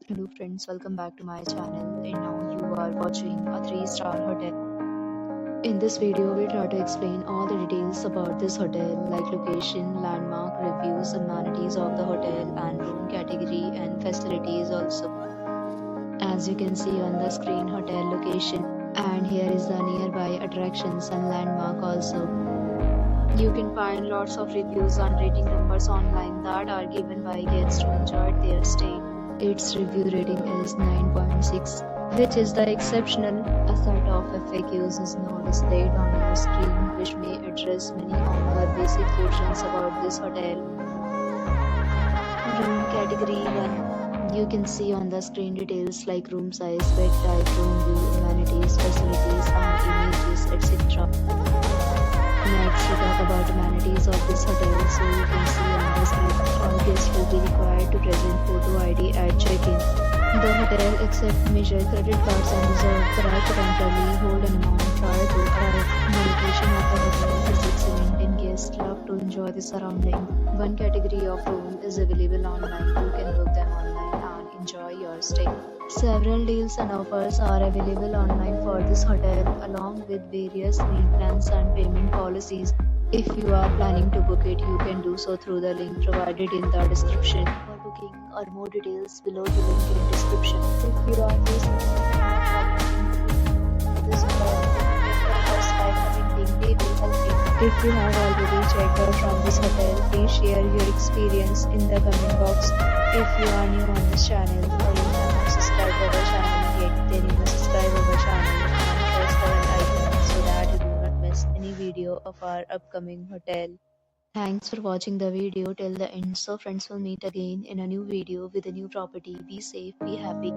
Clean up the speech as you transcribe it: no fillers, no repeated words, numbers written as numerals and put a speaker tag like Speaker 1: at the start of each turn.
Speaker 1: Hello friends, welcome back to my channel, and now you are watching a 3-star hotel. In this video, we'll try to explain all the details about this hotel like location, landmark, reviews, amenities of the hotel and room category and facilities also. As you can see on the screen, hotel location, and here is the nearby attractions and landmark also. You can find lots of reviews and rating numbers online that are given by guests who enjoyed their stay. Its review rating is 9.6, which is the exceptional. A set of FAQs is now displayed on your screen, which may address many of the basic questions about this hotel. Room category 1. You can see on the screen details like room size, bed type, room view, amenities, facilities, and images, etc. Next, we talk about amenities of this hotel. So you can see on the screen, all guests will be required to present photo ID at check-in. The hotel accepts major credit cards and reserves the right to temporarily hold an amount prior to arrival. The location of the hotel is excellent and guests love to enjoy the surrounding. One category of room is available online. You can book them online and enjoy your stay. Several deals and offers are available online for this hotel, along with various meal plans and payment policies. If you are planning to book it, you can do so through the link provided in the description. For booking or more details, below the link in description. If you are facing this hotel, us by commenting, they will help you. If you have already checked out from this hotel, please share your experience in the comment box. If you are new on this channel or you have not subscribed our channel yet, then you must subscribe our channel and press the bell icon so that you do not miss any video of our upcoming hotel. Thanks for watching the video till the end. So friends, will meet again in a new video with a new property. Be safe, be happy.